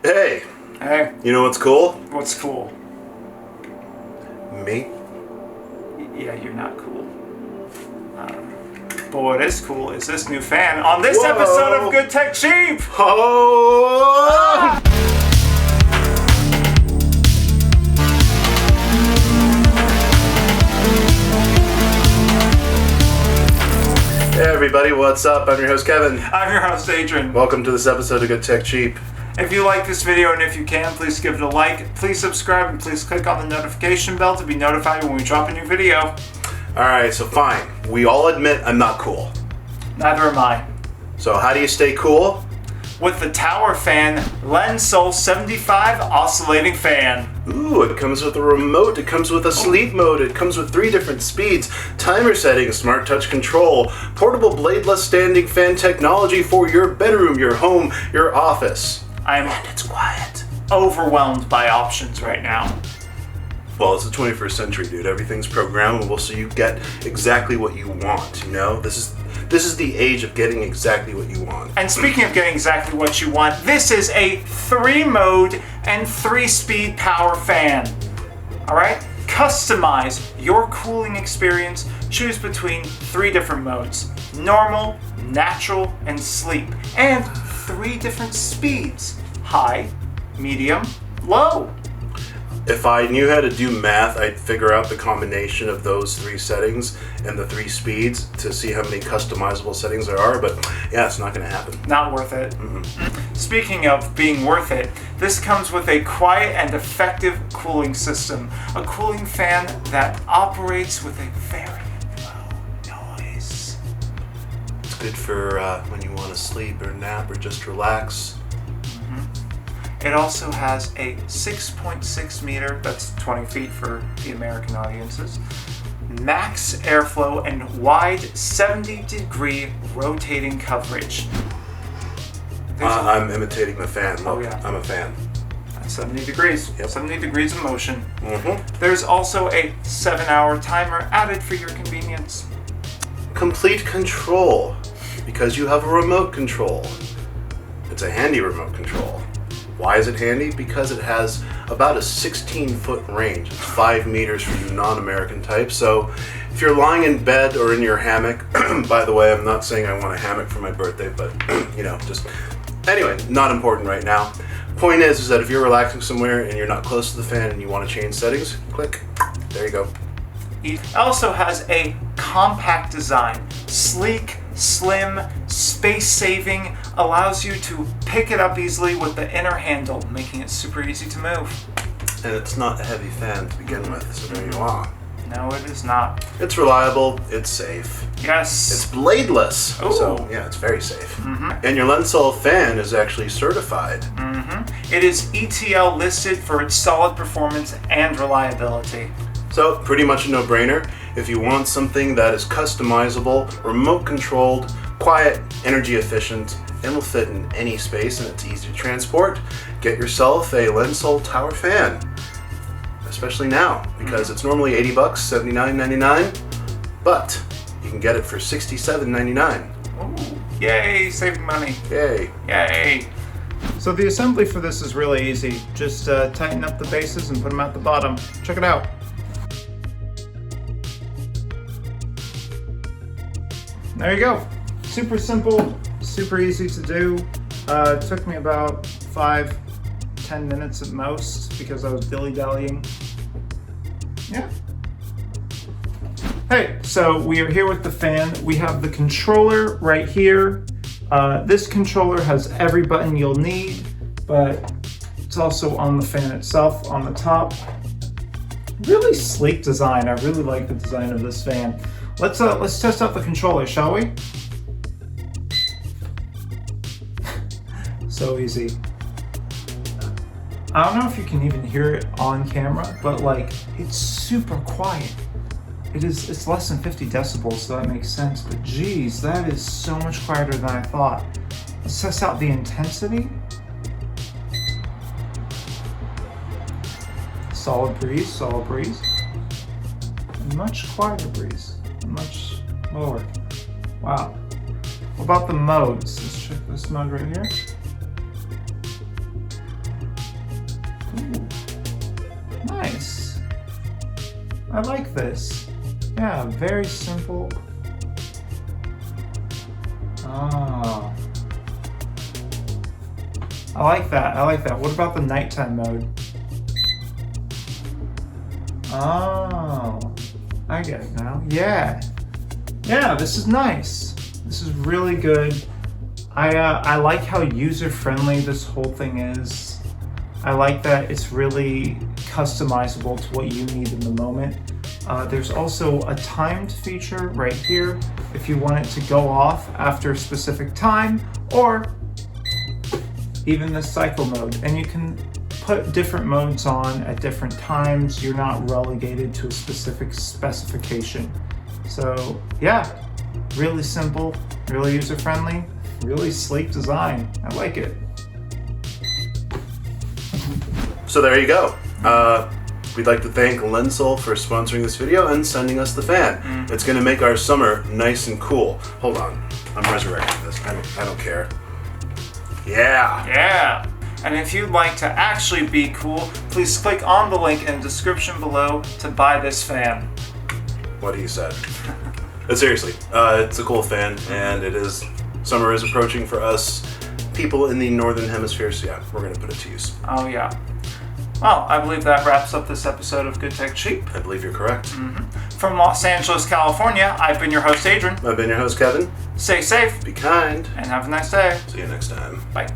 Hey, Hey, you know what's cool? what's cool? Me? Yeah, you're not cool. But what is cool is this new fan on this Whoa. episode of Good Tech Cheap! Oh! Hey everybody, what's up? I'm your host Kevin. I'm your host, Adron. Welcome to this episode of Good Tech Cheap. If you like this video and if you can, please give it a like, please subscribe, and please click on the notification bell to be notified when we drop a new video. Alright, so fine. We all admit I'm not cool. Neither am I. So how do you stay cool? With the Tower Fan Lensoul 75 Oscillating Fan. Ooh, it comes with a remote, it comes with a sleep mode, it comes with 3 different speeds, timer settings, smart touch control, portable bladeless standing fan technology for your bedroom, your home, your office. I'm And it's quiet. overwhelmed by options right now. Well, it's the 21st century, dude. Everything's programmable, so you get exactly what you want, you know? This is the age of getting exactly what you want. And speaking of getting exactly what you want, this is a 3-mode and 3-speed power fan. Alright? Customize your cooling experience. Choose between 3 different modes: normal, natural, and sleep. And 3 different speeds: high, medium, low. If I knew how to do math, I'd figure out the combination of those 3 settings and the 3 speeds to see how many customizable settings there are, but yeah, it's not going to happen. Not worth it. Speaking of being worth it, this comes with a quiet and effective cooling system. A cooling fan that operates with a very low noise. It's good for when you want to sleep or nap or just relax. It also has a 6.6 meter, that's 20 feet for the American audiences, max airflow and wide 70-degree rotating coverage. I'm imitating the fan. Look, yeah. I'm a fan. 70 degrees. Yep. 70 degrees of motion. Mm-hmm. There's also a 7-hour timer added for your convenience. Complete control, because you have a remote control. It's a handy remote control. Why is it handy? Because it has about a 16-foot range. It's 5 meters for you non-American types. So if you're lying in bed or in your hammock, by the way, I'm not saying I want a hammock for my birthday, but you know, just anyway, not important right now. Point is that if you're relaxing somewhere and you're not close to the fan and you want to change settings, click. There you go. It also has a compact design, sleek, slim, space-saving, allows you to pick it up easily with the inner handle, making it super easy to move. And it's not a heavy fan to begin with, so there you are. No, it is not. It's reliable, it's safe. Yes. It's bladeless, Ooh. so yeah, it's very safe. And your Lensoul fan is actually certified. It is ETL listed for its solid performance and reliability. So pretty much a no-brainer. If you want something that is customizable, remote-controlled, quiet, energy-efficient, and will fit in any space and it's easy to transport, get yourself a Lensoul Tower fan. Especially now, because it's normally $80, $79.99, but you can get it for $67.99. Ooh, yay, saving money. Yay. Yay. So the assembly for this is really easy. Just tighten up the bases and put them at the bottom. Check it out. There you go. Super simple, super easy to do. It took me about 5-10 minutes at most because I was dilly-dallying. Yeah. Hey, so we are here with the fan. We have the controller right here. This controller has every button you'll need, but it's also on the fan itself on the top. Really sleek design. I really like the design of this fan. Let's test out the controller, shall we? So easy. I don't know if you can even hear it on camera, but like it's super quiet. It's less than 50 decibels, so that makes sense. But geez, that is so much quieter than I thought. Let's test out the intensity. Solid breeze, solid breeze. Much quieter breeze. Much lower. Wow. What about the modes? Let's check this mode right here. I like this. Yeah, very simple. Oh. I like that. I like that. What about the nighttime mode? Oh. I get it now. Yeah. Yeah, this is nice. This is really good. I like how user-friendly this whole thing is. I like that it's really customizable to what you need in the moment. There's also a timed feature right here if you want it to go off after a specific time, or even the cycle mode. And you can put different modes on at different times. You're not relegated to a specific specification. So yeah, really simple, really user-friendly, really sleek design. I like it. So there you go. We'd like to thank Lensoul for sponsoring this video and sending us the fan. It's going to make our summer nice and cool. Hold on, I'm resurrecting this. I don't care. Yeah. Yeah. And if you'd like to actually be cool, please click on the link in the description below to buy this fan. What he said. But seriously, it's a cool fan, and summer is approaching for us people in the northern hemisphere, so yeah, we're going to put it to use. Oh yeah. Well, I believe that wraps up this episode of Good Tech Cheap. I believe you're correct. From Los Angeles, California, I've been your host, Adron. I've been your host, Kevin. Stay safe. Be kind. And have a nice day. See you next time. Bye.